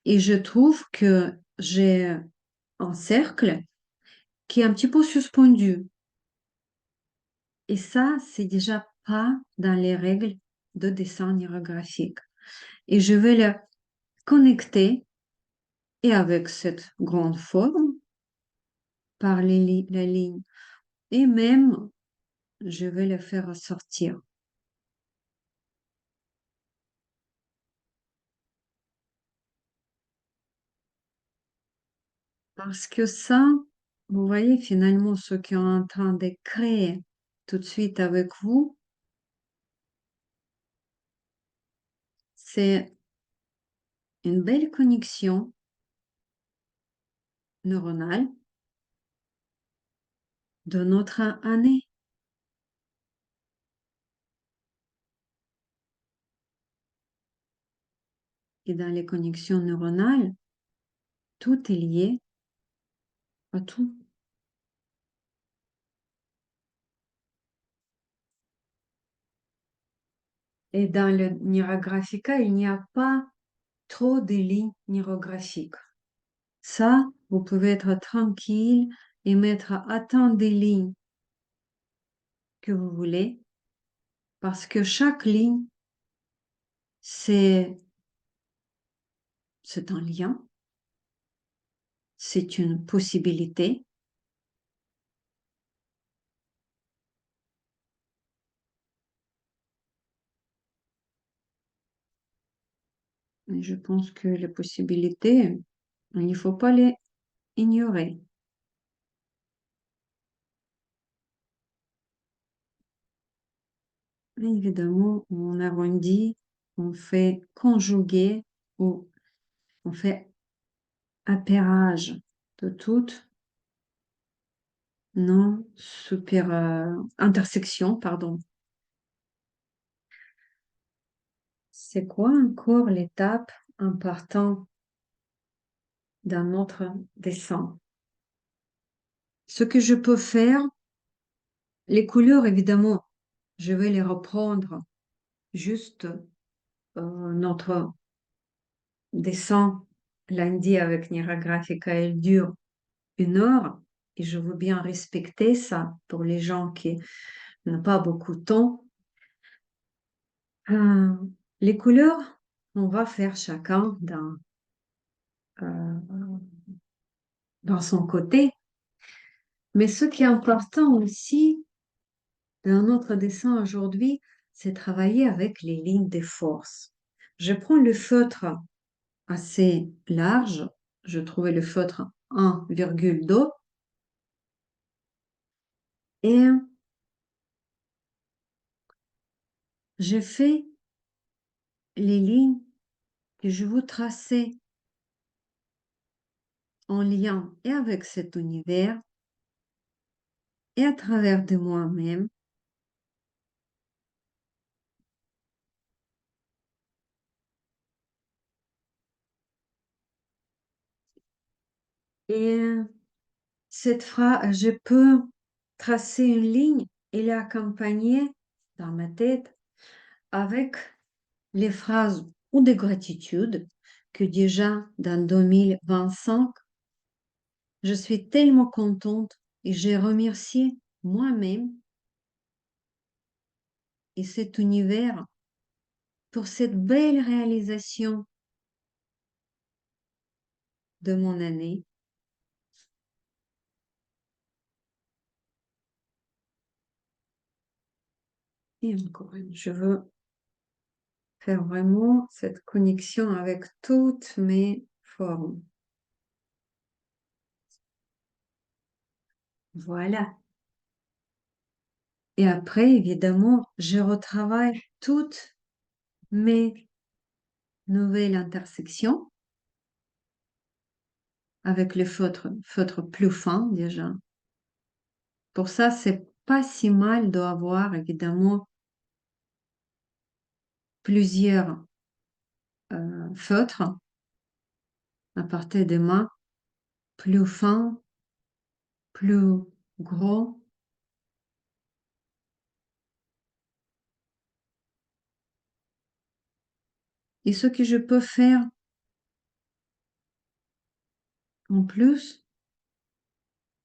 Et je trouve que j'ai un cercle qui est un petit peu suspendu. Et ça, c'est déjà pas dans les règles de dessin graphique. Et je vais le connecter et avec cette grande forme par la ligne. Et même, je vais le faire sortir. Parce que ça, vous voyez, finalement, ce qui est en train de créer tout de suite avec vous, c'est une belle connexion neuronale de notre année. Et dans les connexions neuronales, tout est lié à tout. Et dans le Nirographica, il n'y a pas trop de lignes nirographiques. Ça, vous pouvez être tranquille et mettre autant de lignes que vous voulez, parce que chaque ligne, c'est un lien, c'est une possibilité. Et je pense que les possibilités, il ne faut pas les ignorer. Évidemment, on arrondit, on fait conjuguer ou on fait appairage de toutes non super intersection, pardon. C'est quoi encore l'étape importante dans notre dessin? Ce que je peux faire, les couleurs, évidemment, je vais les reprendre juste notre dessin lundi avec Nira Graphica, elle dure 1 heure et je veux bien respecter ça pour les gens qui n'ont pas beaucoup de temps. Euh, les couleurs, on va faire chacun euh, dans son côté. Mais ce qui est important aussi dans notre dessin aujourd'hui, c'est travailler avec les lignes de force. Je prends le feutre assez large. Je trouvais le feutre 1,2 et j'ai fait les lignes que je veux tracer en lien et avec cet univers et à travers de moi-même. Et cette phrase, je peux tracer une ligne et l'accompagner dans ma tête avec les phrases ou de gratitude que déjà dans 2025, je suis tellement contente et j'ai remercié moi-même et cet univers pour cette belle réalisation de mon année. Et encore une, je veux faire vraiment cette connexion avec toutes mes formes. Voilà. Et après, évidemment, je retravaille toutes mes nouvelles intersections avec le feutre plus fin déjà. Pour ça, c'est pas si mal d'avoir évidemment plusieurs feutres à partir des mains plus fins, plus gros. Et ce que je peux faire en plus,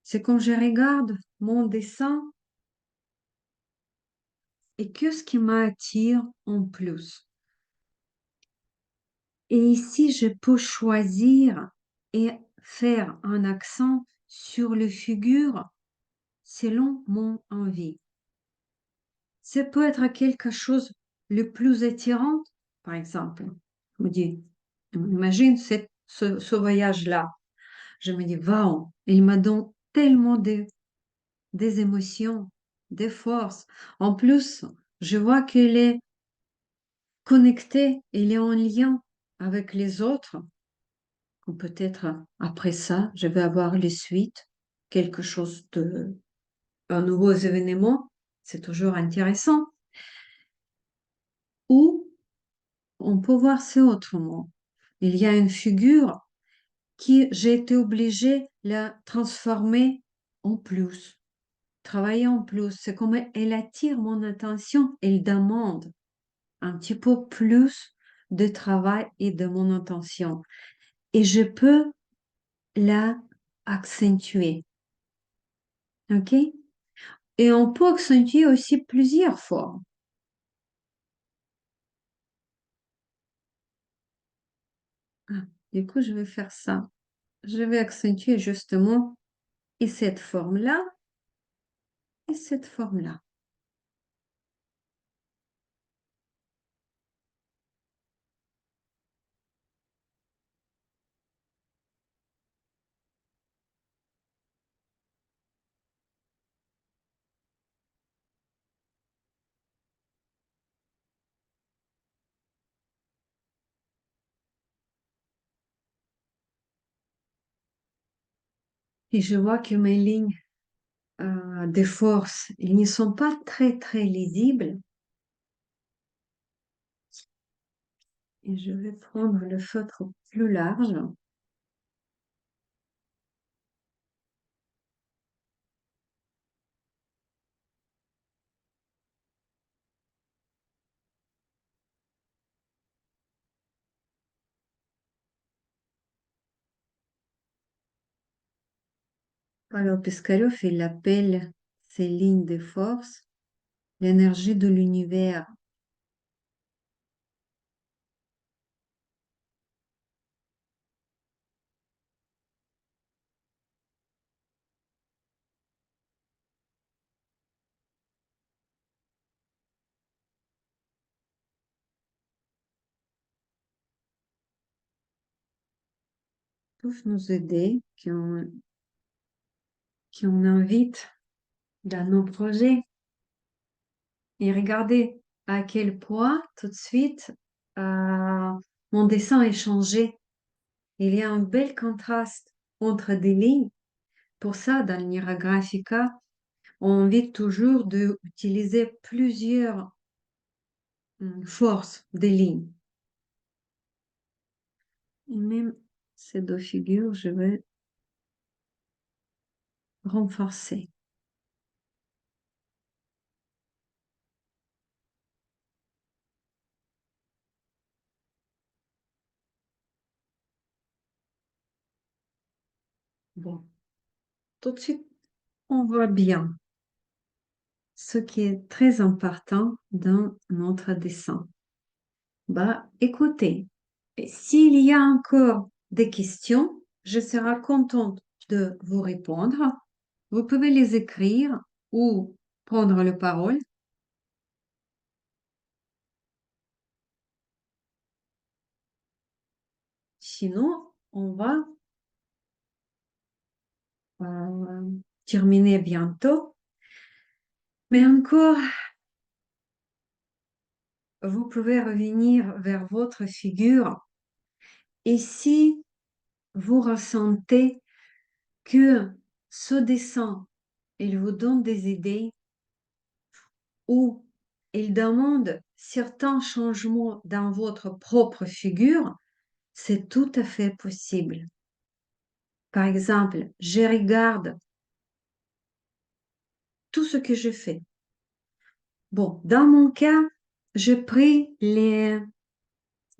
c'est quand je regarde mon dessin et qu'est-ce qui m'attire en plus. Et ici, je peux choisir et faire un accent sur les figures selon mon envie. Ça peut être quelque chose le plus attirant, par exemple. Je me dis, imagine ce voyage-là. Je me dis, waouh, il m'a donné tellement des émotions, des forces. En plus, je vois qu'il est connecté, il est en lien avec les autres. Ou peut-être après ça, je vais avoir les suites, quelque chose de, un nouveau événement. C'est toujours intéressant. Ou on peut voir ça autrement. Il y a une figure qui j'ai été obligée de la transformer en plus, travailler en plus. C'est comme elle attire mon attention, elle demande un petit peu plus de travail et de mon attention. Et je peux la accentuer. OK? Et on peut accentuer aussi plusieurs formes. Ah, du coup, je vais faire ça. Je vais accentuer justement et cette forme-là et cette forme-là. Et je vois que mes lignes de force, ils ne sont pas très, très lisibles. Et je vais prendre le feutre plus large. Alors, Pescarov, il appelle ces lignes de force l'énergie de l'univers. peuvent nous aider, qu'on invite dans nos projets. Et regardez à quel point tout de suite mon dessin est changé. Il y a un bel contraste entre des lignes. Pour ça, dans l'Ira Graphica, on invite toujours d'utiliser plusieurs forces des lignes. Et même ces deux figures, je vais renforcer. Bon, tout de suite, on voit bien ce qui est très important dans notre dessin. Bah, écoutez, s'il y a encore des questions, je serai contente de vous répondre. Vous pouvez les écrire ou prendre la parole. Sinon, on va terminer bientôt. Mais encore, vous pouvez revenir vers votre figure. Et si vous ressentez que ce dessin, il vous donne des idées ou il demande certains changements dans votre propre figure, c'est tout à fait possible. Par exemple, je regarde tout ce que je fais. Bon, dans mon cas, je pris les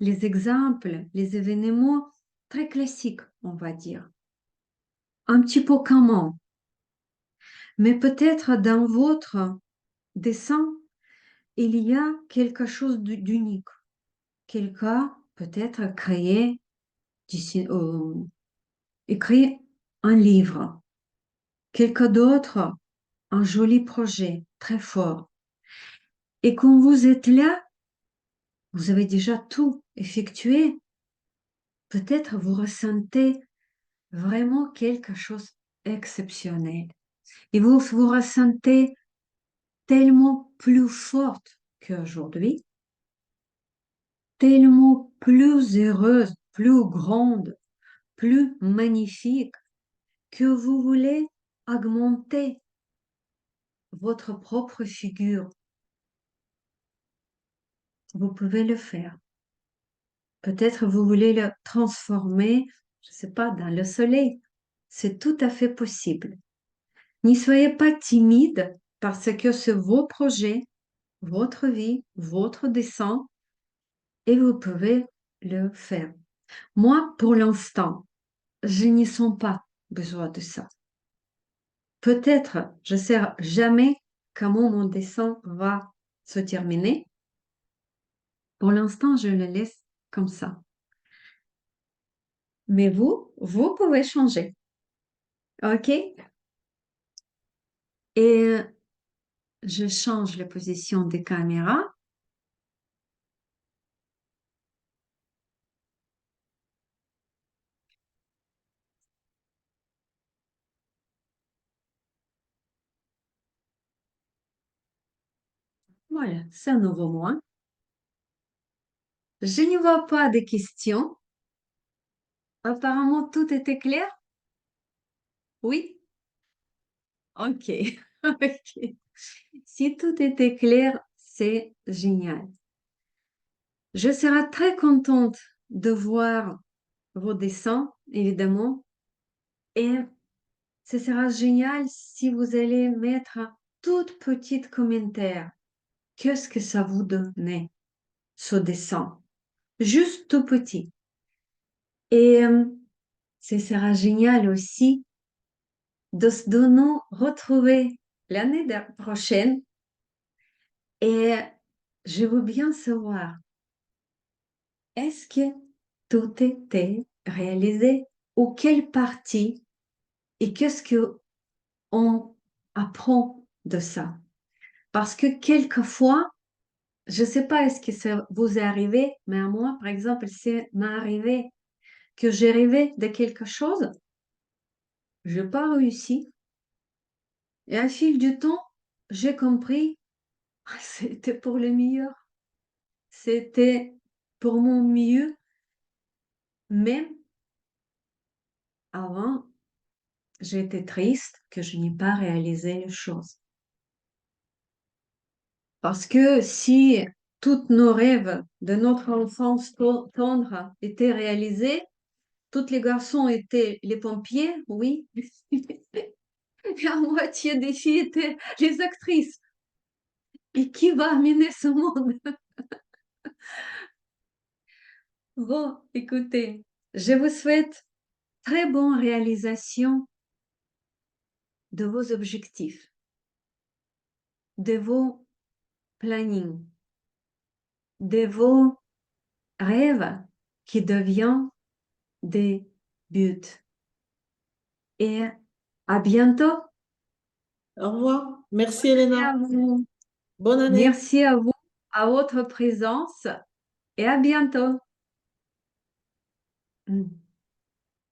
exemples, les événements très classiques, on va dire. Un petit peu commun. Mais peut-être dans votre dessin, il y a quelque chose d'unique. Quelqu'un peut-être écrit un livre. Quelqu'un d'autre, un joli projet, très fort. Et quand vous êtes là, vous avez déjà tout effectué. Peut-être vous ressentez vraiment quelque chose d'exceptionnel. Et vous ressentez tellement plus forte qu'aujourd'hui, tellement plus heureuse, plus grande, plus magnifique, que vous voulez augmenter votre propre figure. Vous pouvez le faire. Peut-être vous voulez le transformer, je ne sais pas, dans le soleil. C'est tout à fait possible. N'y soyez pas timide parce que c'est vos projets, votre vie, votre dessin et vous pouvez le faire. Moi, pour l'instant, je n'y sens pas besoin de ça. Peut-être je ne sais jamais comment mon dessin va se terminer. Pour l'instant, je le laisse comme ça. Mais vous pouvez changer. OK? Et je change la position des caméras. Voilà, c'est un nouveau moi. Je n'y vois pas de questions. Apparemment, tout était clair. Oui? OK. OK. Si tout était clair, c'est génial. Je serai très contente de voir vos dessins, évidemment. Et ce sera génial si vous allez mettre un tout petit commentaire. Qu'est-ce que ça vous donnait, ce dessin? Juste tout petit. Et ce sera génial aussi de nous retrouver l'année prochaine. Et je veux bien savoir, est-ce que tout était réalisé ou quelle partie et qu'est-ce que on apprend de ça? Parce que quelquefois, je ne sais pas est-ce que ça vous est arrivé, mais à moi, par exemple, c'est m'est arrivé que j'ai rêvé de quelque chose, je n'ai pas réussi. Et à fil du temps, j'ai compris, c'était pour le meilleur. C'était pour mon mieux, même avant, j'étais triste que je n'ai pas réalisé les choses. Parce que si tous nos rêves de notre enfance tendre étaient réalisés, tous les garçons étaient les pompiers, oui, et la moitié des filles étaient les actrices. Et qui va amener ce monde? Bon, écoutez, je vous souhaite très bonne réalisation de vos objectifs, de vos plannings, de vos rêves qui deviennent des buts. Et à bientôt. Au revoir. Merci, Merci à Elena. vous. Bonne année. Merci à vous, à votre présence et à bientôt. Mm.